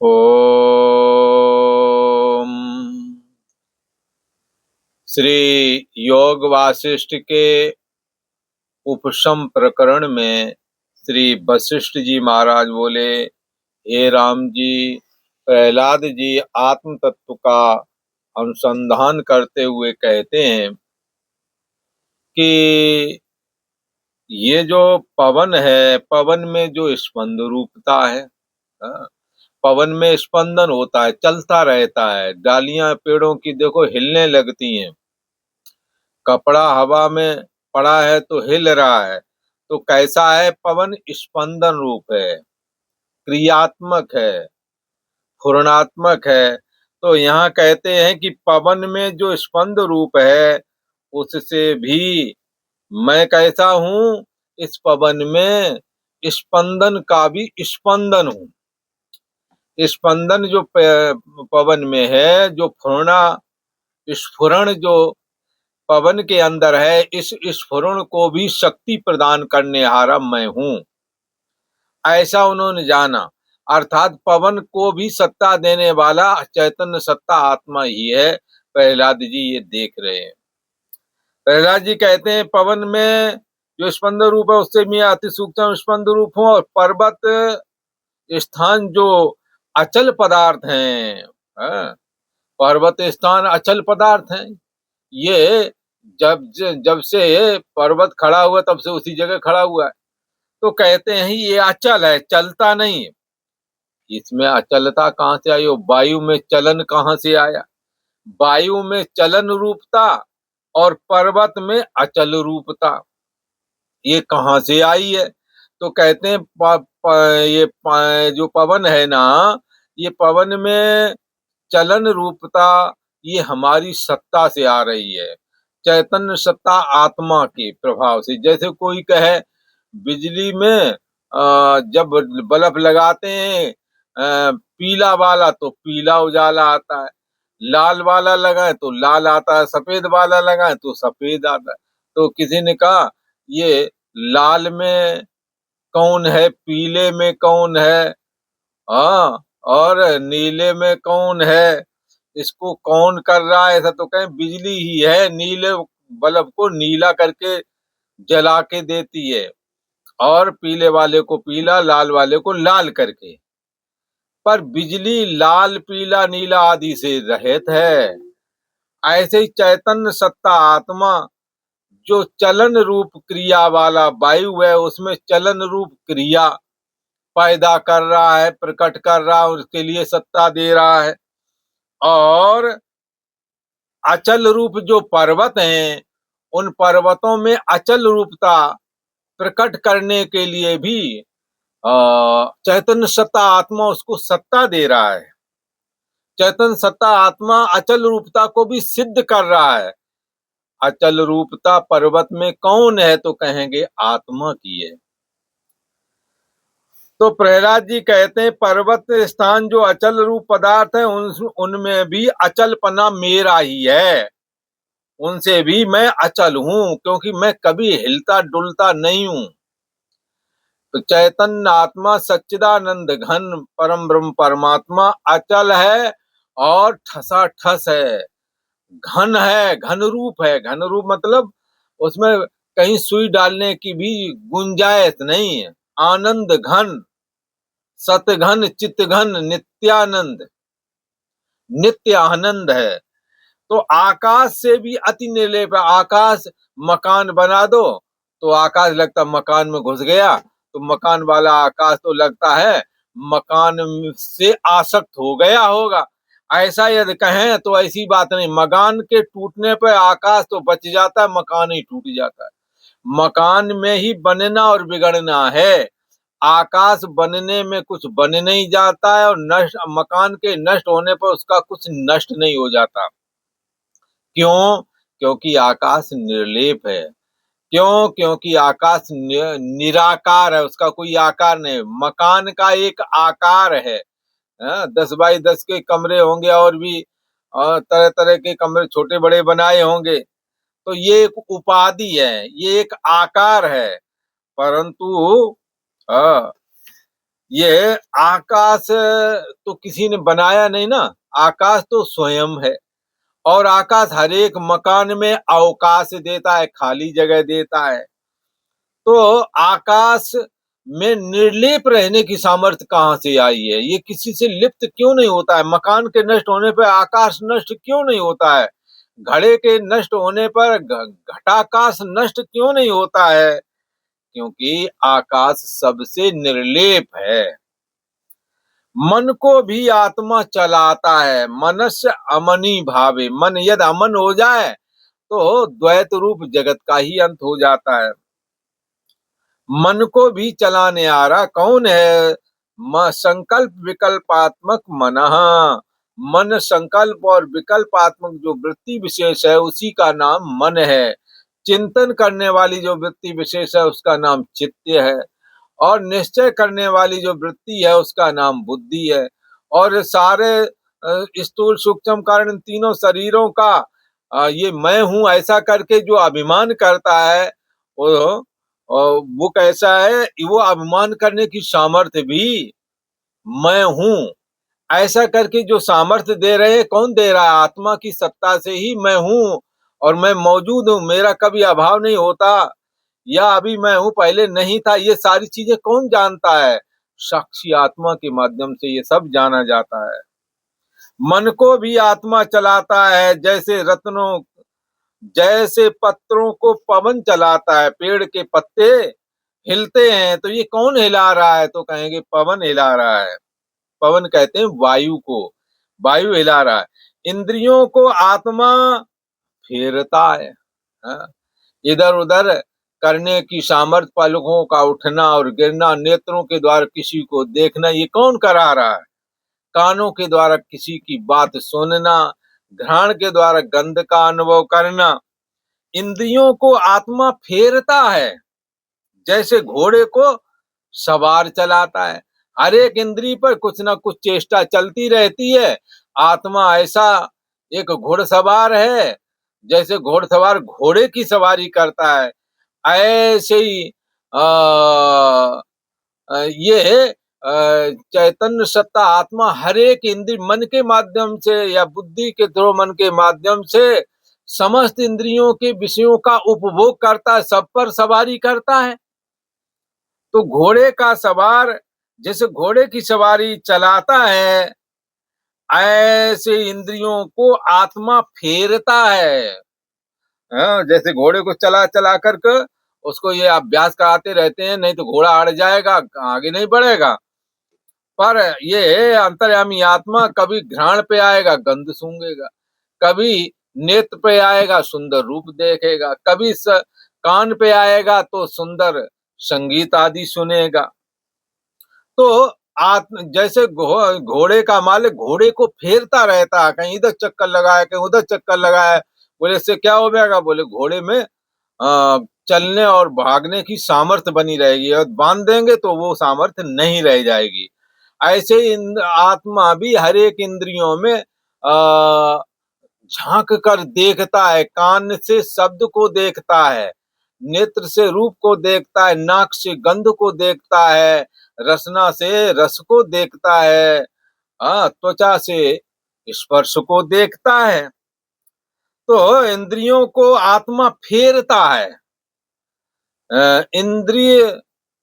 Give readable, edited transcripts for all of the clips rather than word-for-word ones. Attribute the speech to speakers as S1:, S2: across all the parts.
S1: ओम। श्री योग वासिष्ठ के उपशम प्रकरण में श्री वशिष्ठ जी महाराज बोले, हे राम जी, प्रहलाद जी आत्म तत्व का अनुसंधान करते हुए कहते हैं कि ये जो पवन है, पवन में जो स्पंद रूपता है, हाँ, पवन में स्पंदन होता है, चलता रहता है। डालियां पेड़ों की देखो हिलने लगती हैं, कपड़ा हवा में पड़ा है तो हिल रहा है। तो कैसा है? पवन स्पंदन रूप है, क्रियात्मक है, फूर्णात्मक है। तो यहाँ कहते हैं कि पवन में जो स्पंद रूप है उससे भी मैं कैसा हूँ? इस पवन में स्पंदन का भी स्पंदन हूँ। स्पंदन जो पवन में है, जो स्फुरण जो पवन के अंदर है, इस स्फुरण को भी शक्ति प्रदान करने हारा मैं हूँ, ऐसा उन्होंने जाना। अर्थात पवन को भी सत्ता देने वाला चैतन्य सत्ता आत्मा ही है। प्रहलाद जी ये देख रहे हैं। प्रहलाद जी कहते हैं पवन में जो स्पंद रूप है उससे मैं अति सूक्ष्म स्पंद रूप हूँ, और पर्वत स्थान जो अचल पदार्थ हैं, हाँ, पर्वत स्थान अचल पदार्थ हैं। ये जब जब से पर्वत खड़ा हुआ तब से उसी जगह खड़ा हुआ है। तो कहते हैं ये अचल है, चलता नहीं है। इसमें अचलता कहाँ से आई? वायु में चलन कहाँ से आया? वायु में चलन रूपता और पर्वत में अचल रूपता, ये कहाँ से आई है? तो कहते हैं जो पवन है ना, ये पवन में चलन रूपता ये हमारी सत्ता से आ रही है, चैतन्य सत्ता आत्मा के प्रभाव से। जैसे कोई कहे बिजली में जब बल्ब लगाते हैं पीला वाला तो पीला उजाला आता है, लाल वाला लगाए तो लाल आता है, सफेद वाला लगाए तो सफेद आता है। तो किसी ने कहा ये लाल में कौन है, पीले में कौन है, हाँ, और नीले में कौन है, इसको कौन कर रहा है? ऐसा तो कहें बिजली ही है, नीले बल्ब को नीला करके जला के देती है, और पीले वाले को पीला, लाल वाले को लाल करके। पर बिजली लाल पीला नीला आदि से रहित है। ऐसे ही चैतन्य सत्ता आत्मा जो चलन रूप क्रिया वाला वायु है, उसमें चलन रूप क्रिया पैदा कर रहा है, प्रकट कर रहा है, उसके लिए सत्ता दे रहा है। और अचल रूप जो पर्वत हैं, उन पर्वतों में अचल रूपता प्रकट करने के लिए भी चैतन्य सत्ता आत्मा उसको सत्ता दे रहा है। चैतन्य सत्ता आत्मा अचल रूपता को भी सिद्ध कर रहा है। अचल रूपता पर्वत में कौन है? तो कहेंगे आत्मा की है। तो प्रहलाद जी कहते हैं पर्वत स्थान जो अचल रूप पदार्थ है उनमें भी अचलपना मेरा ही है, उनसे भी मैं अचल हूँ, क्योंकि मैं कभी हिलता डुलता नहीं हूँ। तो चैतन्य आत्मा सच्चिदानंद घन परम ब्रह्म परमात्मा अचल है और ठसा ठस है, घन है, घन रूप है। घन रूप मतलब उसमें कहीं सुई डालने की भी गुंजाइश नहीं है। आनंद घन, सत घन, चित्त घन, नित्यानंद, नित्य आनंद है। तो आकाश से भी अति निर्लेप है। आकाश मकान बना दो तो आकाश लगता मकान में घुस गया, तो मकान वाला आकाश तो लगता है मकान से आसक्त हो गया होगा। ऐसा यदि कहें तो ऐसी बात नहीं। मकान के टूटने पर आकाश तो बच जाता है, मकान ही टूट जाता है। मकान में ही बनना और बिगड़ना है। आकाश बनने में कुछ बन नहीं जाता है, और नष्ट मकान के नष्ट होने पर उसका कुछ नष्ट नहीं हो जाता। क्यों? क्योंकि आकाश निर्लेप है। क्यों? क्योंकि आकाश निराकार है, उसका कोई आकार नहीं। मकान का एक आकार है, 10 बाई 10 के कमरे होंगे, और भी तरह तरह के कमरे छोटे बड़े बनाए होंगे। तो ये एक उपाधि है, ये एक आकार है। परंतु ये आकाश तो किसी ने बनाया नहीं ना, आकाश तो स्वयं है। और आकाश हर एक मकान में अवकाश देता है, खाली जगह देता है। तो आकाश में निर्लेप रहने की सामर्थ्य कहाँ से आई है? ये किसी से लिप्त क्यों नहीं होता है? मकान के नष्ट होने पर आकाश नष्ट क्यों नहीं होता है? घड़े के नष्ट होने पर घटाकाश नष्ट क्यों नहीं होता है? क्योंकि आकाश सबसे निर्लेप है। मन को भी आत्मा चलाता है, मनस्य अमनी भावे। मन यदि अमन हो जाए तो द्वैत रूप जगत का ही अंत हो जाता है। मन को भी चलाने आ रहा कौन है? संकल्प विकल्पात्मक मनः। मन संकल्प और विकल्पात्मक जो वृत्ति विशेष है उसी का नाम मन है। चिंतन करने वाली जो वृत्ति विशेष है उसका नाम चित्त है। और निश्चय करने वाली जो वृत्ति है उसका नाम बुद्धि है। और सारे स्थूल सूक्ष्म कारण तीनों शरीरों का ये मैं हूं ऐसा करके जो अभिमान करता है वो वो कैसा है? वो अभिमान करने की सामर्थ्य भी मैं हूं ऐसा करके जो सामर्थ्य दे रहे हैं, कौन दे रहा है? आत्मा की सत्ता से ही मैं हूं और मैं मौजूद हूं, मेरा कभी अभाव नहीं होता, या अभी मैं हूं पहले नहीं था। ये सारी चीजें कौन जानता है? साक्षी आत्मा के माध्यम से ये सब जाना जाता है। मन को भी आत्मा चलाता है, जैसे पत्रों को पवन चलाता है। पेड़ के पत्ते हिलते हैं तो ये कौन हिला रहा है? तो कहेंगे पवन हिला रहा है। पवन कहते हैं वायु को, वायु हिला रहा है। इंद्रियों को आत्मा फेरता है। हाँ? इधर उधर करने की सामर्थ्य, पलकों का उठना और गिरना, नेत्रों के द्वारा किसी को देखना, ये कौन करा रहा है? कानों के द्वारा किसी की बात सुनना, घ्राण के द्वारा गंध का अनुभव करना। इंद्रियों को आत्मा फेरता है, जैसे घोड़े को सवार चलाता है। हर एक इंद्रिय पर कुछ ना कुछ चेष्टा चलती रहती है। आत्मा ऐसा एक घुड़सवार है, जैसे घुड़सवार घोड़े की सवारी करता है, ऐसे ही ये चैतन्य सत्ता आत्मा हर एक इंद्रिय मन के माध्यम से या बुद्धि के थ्रू मन के माध्यम से समस्त इंद्रियों के विषयों का उपभोग करता है, सब पर सवारी करता है। तो घोड़े का सवार जैसे घोड़े की सवारी चलाता है, ऐसे इंद्रियों को आत्मा फेरता है। जैसे घोड़े को चला चला करके उसको ये अभ्यास कराते रहते हैं, नहीं तो घोड़ा अड़ जाएगा, आगे नहीं बढ़ेगा। पर ये अंतर्यामी आत्मा कभी घ्राण पे आएगा, गंध सूंघेगा, कभी नेत्र पे आएगा, सुंदर रूप देखेगा, कभी कान पे आएगा तो सुंदर संगीत आदि सुनेगा। तो आत्म जैसे घोड़े का मालिक घोड़े को फेरता रहता है, कहीं इधर चक्कर लगाया, कहीं उधर चक्कर लगाया। बोले इससे क्या हो जाएगा? बोले घोड़े में चलने और भागने की सामर्थ्य बनी रहेगी, और बांध देंगे तो वो सामर्थ्य नहीं रह जाएगी। ऐसे ही आत्मा भी हर एक इंद्रियों में झांक कर देखता है। कान से शब्द को देखता है, नेत्र से रूप को देखता है, नाक से गंध को देखता है, रसना से रस को देखता है, त्वचा से स्पर्श को देखता है। तो इंद्रियों को आत्मा फेरता है। इंद्रिय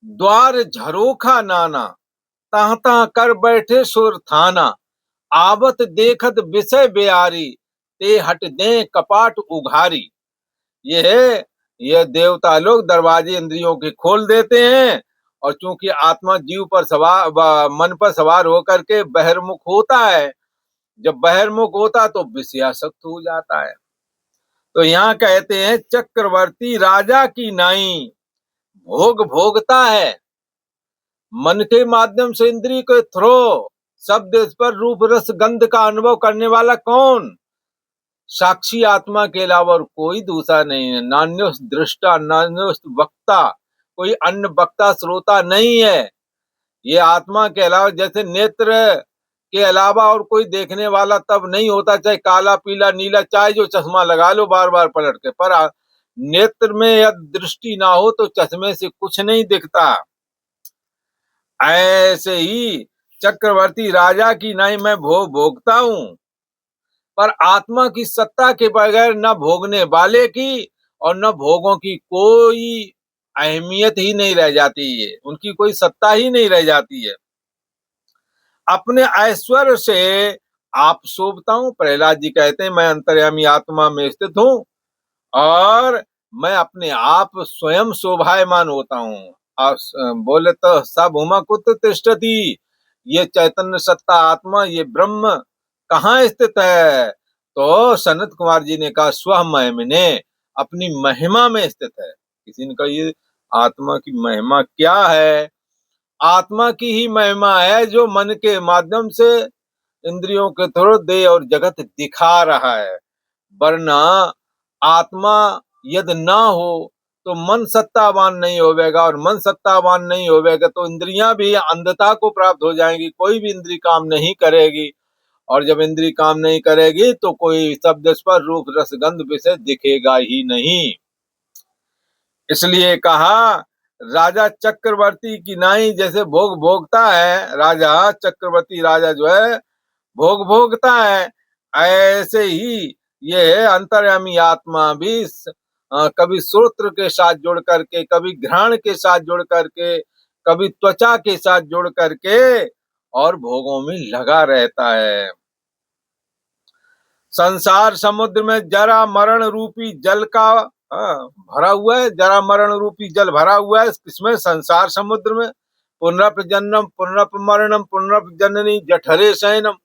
S1: द्वार झरोखा नाना, तह तह कर बैठे सुर थाना। आवत देखत विषय बिहारी, ते हट दे कपाट उघारी। ये है, ये देवता लोग दरवाजे इंद्रियों के खोल देते हैं, और चूंकि आत्मा जीव पर सवार, मन पर सवार होकर के बहिर्मुख होता है, जब बहिर्मुख होता तो विषयासक्त हो जाता है। तो यहाँ कहते हैं चक्रवर्ती राजा की नाई भोग भोगता है। मन के माध्यम से इंद्रिय के थ्रो शब्द पर रूप रस गंध का अनुभव करने वाला कौन? साक्षी आत्मा के अलावा और कोई दूसरा नहीं है। नान्योस दृष्टा नान्योस वक्ता, कोई अन्य वक्ता श्रोता नहीं है। ये आत्मा के अलावा, जैसे नेत्र के अलावा और कोई देखने वाला तब नहीं होता, चाहे काला पीला नीला, चाहे जो चश्मा लगा लो बार बार पलट के, पर नेत्र में या दृष्टि ना हो तो चश्मे से कुछ नहीं दिखता। ऐसे ही चक्रवर्ती राजा की नहीं मैं भोगता हूं, पर आत्मा की सत्ता के बगैर न भोगने वाले की और न भोगों की कोई अहमियत ही नहीं रह जाती है, उनकी कोई सत्ता ही नहीं रह जाती है। अपने ऐश्वर्य से आप शोभता हूं, प्रहलाद जी कहते हैं मैं अंतर्यामी आत्मा में स्थित हूं और मैं अपने आप स्वयं शोभायमान होता हूँ। बोले तो सब उमा कुत तिष्ठति, ये चैतन्य सत्ता आत्मा ये ब्रह्म कहाँ स्थित है? तो सनत कुमार जी ने कहा स्व महिमने, अपनी महिमा में स्थित है। किसी ने कहा ये आत्मा की महिमा क्या है? आत्मा की ही महिमा है जो मन के माध्यम से इंद्रियों के थ्रू देह और जगत दिखा रहा है, वरना आत्मा यदि ना हो तो मन सत्तावान नहीं होवेगा, और मन सत्तावान नहीं होवेगा तो इंद्रियां भी अंधता को प्राप्त हो जाएंगी, कोई भी इंद्री काम नहीं करेगी, और जब इंद्री काम नहीं करेगी तो कोई शब्द स्पर्श रूप रस गंध विषय दिखेगा ही नहीं। इसलिए कहा राजा चक्रवर्ती की नाई जैसे भोग भोगता है, राजा चक्रवर्ती राजा जो है भोग भोगता है, ऐसे ही ये अंतर्यामी आत्मा भी कभी श्रोत्र के साथ जुड़ करके, कभी घ्राण के साथ जुड़ करके, कभी त्वचा के साथ जुड़ करके और भोगों में लगा रहता है। संसार समुद्र में जरा मरण रूपी जल का भरा हुआ है, जरा मरण रूपी जल भरा हुआ है इसमें, संसार समुद्र में। पुनरप जन्म पुनरप मरणम पुनरप जननी जठरे शयनम,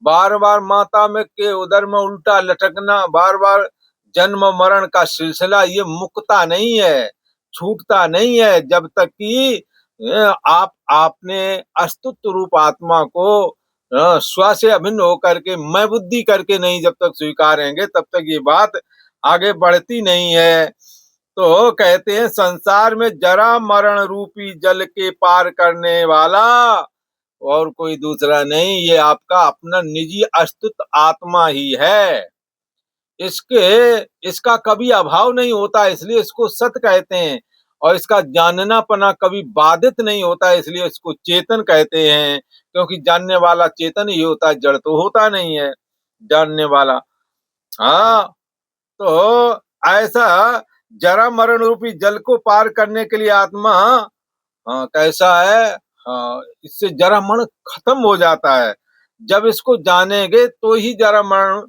S1: बार बार माता में के उदर में उल्टा लटकना, बार बार जन्म मरण का सिलसिला ये मुकता नहीं है, छूटता नहीं है, जब तक कि आप आपने अस्तित्व रूप आत्मा को स्व से अभिन्न होकर के मैं बुद्धि करके नहीं जब तक स्वीकारेंगे तब तक ये बात आगे बढ़ती नहीं है। तो कहते हैं संसार में जरा मरण रूपी जल के पार करने वाला और कोई दूसरा नहीं, ये आपका अपना निजी अस्तित्व आत्मा ही है। इसका कभी अभाव नहीं होता, इसलिए इसको सत कहते हैं, और इसका जाननापना कभी बाधित नहीं होता, इसलिए इसको चेतन कहते हैं, क्योंकि जानने वाला चेतन ही होता है, जड़ तो होता नहीं है जानने वाला। हाँ, तो ऐसा जरा मरण रूपी जल को पार करने के लिए आत्मा कैसा है? इससे जरा मरण खत्म हो जाता है, जब इसको जानेंगे तो ही जरा मरण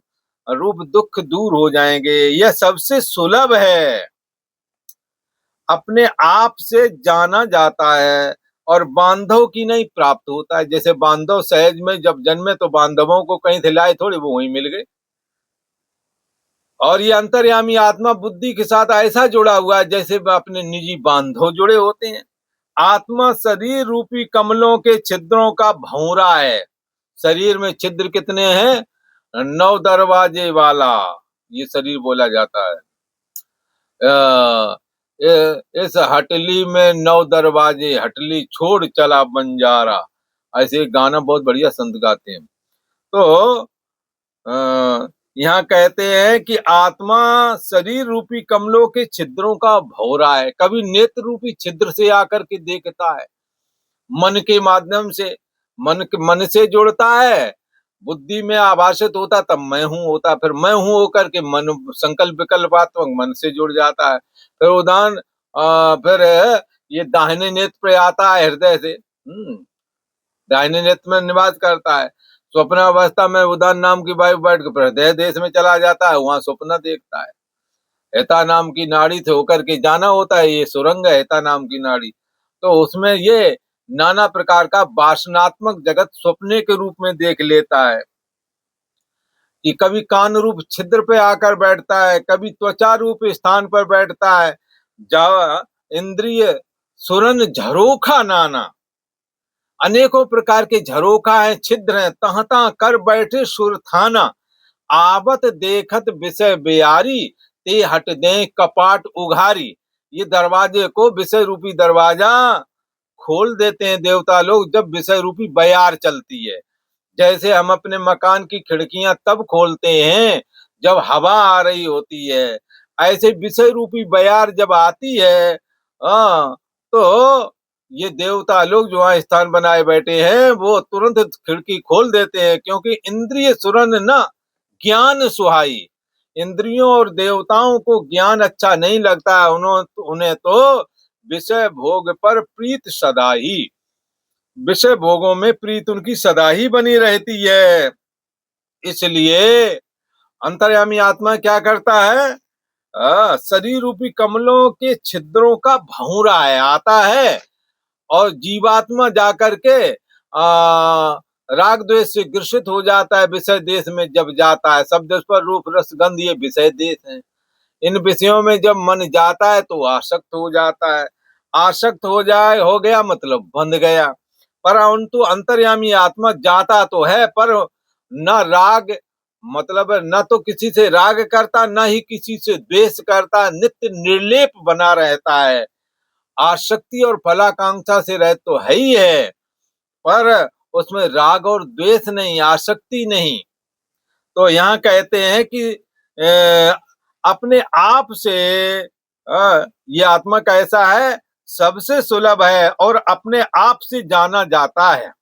S1: रूप दुख दूर हो जाएंगे। यह सबसे सुलभ है, अपने आप से जाना जाता है और बांधव की नहीं प्राप्त होता है। जैसे बांधव सहज में जब जन्मे तो बांधवों को कहीं दिलाए थोड़े, वो वहीं मिल गए, और ये अंतर्यामी आत्मा बुद्धि के साथ ऐसा जुड़ा हुआ है जैसे अपने निजी बांधव जुड़े होते हैं। आत्मा शरीर रूपी कमलों के छिद्रों का भौरा है। शरीर में छिद्र कितने हैं? 9 दरवाजे वाला ये शरीर बोला जाता है। इस हटली में 9 दरवाजे, हटली छोड़ चला बंजारा, ऐसे गाना बहुत बढ़िया संत गाते हैं। तो यहाँ कहते हैं कि आत्मा शरीर रूपी कमलों के छिद्रों का भौरा है, कभी नेत्र रूपी छिद्र से आकर के देखता है, मन के माध्यम से, मन से जुड़ता है, बुद्धि में आभाषित होता तब मैं हूं होता, फिर मैं हूं होकर के मन संकल्प विकल्पात्मक मन से जुड़ जाता है, फिर उदान फिर ये दाहिने नेत्र पे आता है हृदय से, दाहिने नेत्र में निवास करता है। स्वप्न अवस्था में उदान नाम की वायु बैठ कर हृदय देश में चला जाता है, वहां स्वप्न देखता है। हेता नाम की नाड़ी से होकर के जाना होता है, ये सुरंग है हेता नाम की नाड़ी, तो उसमें ये नाना प्रकार का वासनात्मक जगत स्वप्ने के रूप में देख लेता है, कि कभी कान रूप छिद्र पे आकर बैठता है, कभी त्वचा रूप स्थान पर बैठता है, जहाँ इंद्रिय सुरन झरोखा नाना, अनेकों प्रकार के झरोखा है, छिद्र है, तहाँ तहाँ कर बैठे सुरथाना, आवत देखत विषय बियारी, ते हट दे कपाट उघारी। ये दरवाजे को विषय रूपी दरवाजा खोल देते हैं देवता लोग जब विषय रूपी बयार चलती है। जैसे हम अपने मकान की खिड़कियां तब खोलते हैं जब हवा आ रही होती है, ऐसे विषय रूपी बयार जब आती है तो ये देवता लोग जो वहां स्थान बनाए बैठे हैं वो तुरंत खिड़की खोल देते हैं, क्योंकि इंद्रिय सुरन न ज्ञान सुहाई। इंद्रियों और देवताओं को ज्ञान अच्छा नहीं लगता है, उन्हें तो विषय भोग पर प्रीत सदा ही, विषय भोगों में प्रीत उनकी सदा ही बनी रहती है। इसलिए अंतर्यामी आत्मा क्या करता है, शरीर रूपी कमलों के छिद्रों का भौरा है, आता है और जीवात्मा जाकर के राग द्वेष से ग्रसित हो जाता है। विषय देश में जब जाता है, शब्द पर रूप रस गंध ये विषय देश है। इन विषयों में जब मन जाता है तो आसक्त हो जाता है। आसक्त हो गया मतलब बंध गया। परंतु अंतर्यामी आत्मा जाता तो है, पर न राग, मतलब न तो किसी से राग करता, न ही किसी से द्वेष करता, नित्य निर्लेप बना रहता है। आसक्ति और फलाकांक्षा से रह तो है ही है, पर उसमें राग और द्वेष नहीं, आसक्ति नहीं। तो यहाँ कहते हैं कि अपने आप से ये आत्मा कैसा है, सबसे सुलभ है और अपने आप से जाना जाता है।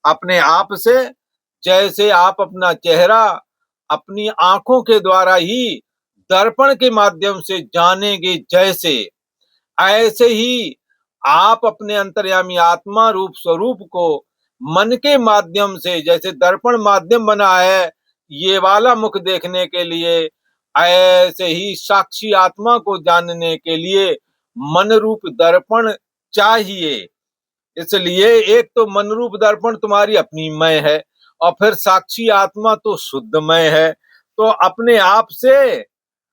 S1: अपने आप से, जैसे आप अपना चेहरा अपनी आंखों के द्वारा ही दर्पण के माध्यम से जानेंगे, जैसे ऐसे ही आप अपने अंतर्यामी आत्मा रूप स्वरूप को मन के माध्यम से, जैसे दर्पण माध्यम बना है ये वाला मुख देखने के लिए, ऐसे ही साक्षी आत्मा को जानने के लिए मन रूप दर्पण चाहिए। इसलिए एक तो मन रूप दर्पण तुम्हारी अपनी मैं है, और फिर साक्षी आत्मा तो शुद्धमय है। तो अपने आप से,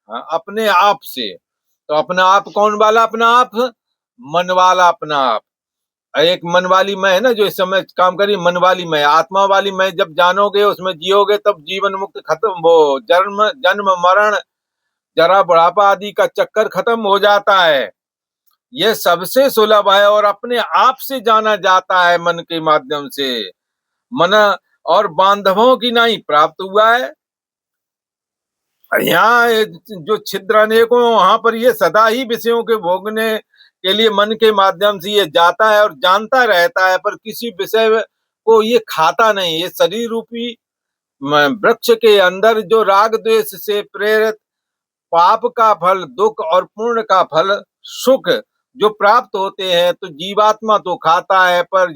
S1: अपने आप से, तो अपना आप कौन वाला अपना आप, मन वाला अपना आप। एक मन वाली मैं है ना जो इस समय काम करी, मन वाली मैं, आत्मा वाली मैं जब जानोगे, उसमें जियोगे, तब जीवन मुक्त खत्म, वो जन्म जन्म मरण जरा बुढ़ापा आदि का चक्कर खत्म हो जाता है। ये सबसे सुलभ है और अपने आप से जाना जाता है मन के माध्यम से। मन और बांधवों की नहीं प्राप्त हुआ है। यहाँ जो छिद्र अनेकों, वहां पर ये सदा ही विषयों के भोगने के लिए मन के माध्यम से ये जाता है और जानता रहता है, पर किसी विषय को ये खाता नहीं। ये शरीर रूपी वृक्ष के अंदर जो राग द्वेष से प्रेरित पाप का फल दुख और पुण्य का फल सुख जो प्राप्त होते हैं, तो जीवात्मा तो खाता है, पर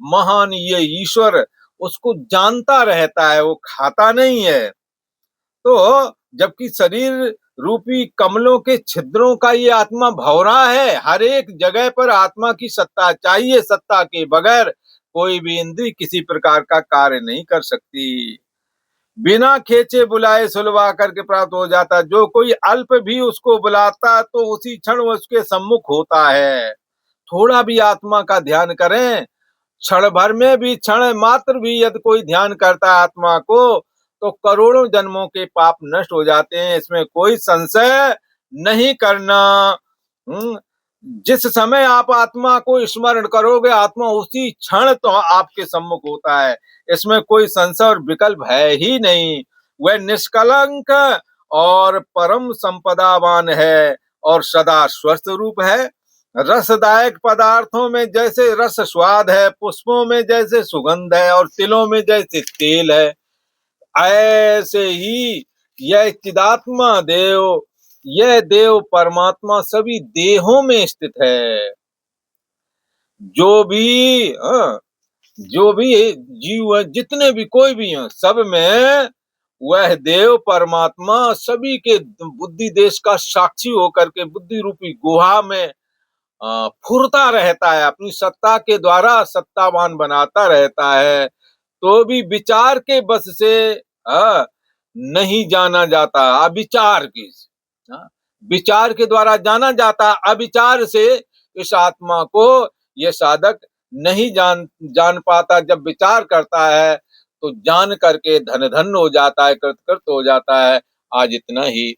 S1: महान ये ईश्वर उसको जानता रहता है, वो खाता नहीं है। तो जबकि शरीर रूपी कमलों के छिद्रों का ये आत्मा भौरा है, हर एक जगह पर आत्मा की सत्ता चाहिए। सत्ता के बगैर कोई भी इंद्रिय किसी प्रकार का कार्य नहीं कर सकती। बिना खेचे बुलाए सुलवा करके प्राप्त हो जाता। जो कोई अल्प भी उसको बुलाता तो उसी क्षण उसके सम्मुख होता है। थोड़ा भी आत्मा का ध्यान करें, क्षण भर में भी, क्षण मात्र भी यदि कोई ध्यान करता है आत्मा को, तो करोड़ों जन्मों के पाप नष्ट हो जाते हैं। इसमें कोई संशय नहीं करना। जिस समय आप आत्मा को स्मरण करोगे, आत्मा उसी क्षण तो आपके सम्मुख होता है। इसमें कोई संशय और विकल्प है ही नहीं। वह निष्कलंक और परम संपदावान है और सदा स्वस्थ रूप है। रसदायक पदार्थों में जैसे रस स्वाद है, पुष्पों में जैसे सुगंध है और तिलों में जैसे तेल है, ऐसे ही यह चिदात्मा देव, यह देव परमात्मा सभी देहों में स्थित है। जो भी जो भी जीव है, जितने भी कोई भी हैं, सब में वह देव परमात्मा सभी के बुद्धि देश का साक्षी होकर के बुद्धि रूपी गुहा में फुरता रहता है, अपनी सत्ता के द्वारा सत्तावान बनाता रहता है। तो भी विचार के बस से नहीं जाना जाता। अविचार की, विचार के द्वारा जाना जाता, अविचार से इस आत्मा को ये साधक नहीं जान पाता। जब विचार करता है तो जान करके धन धन हो जाता है, कृत कृत हो जाता है। आज इतना ही।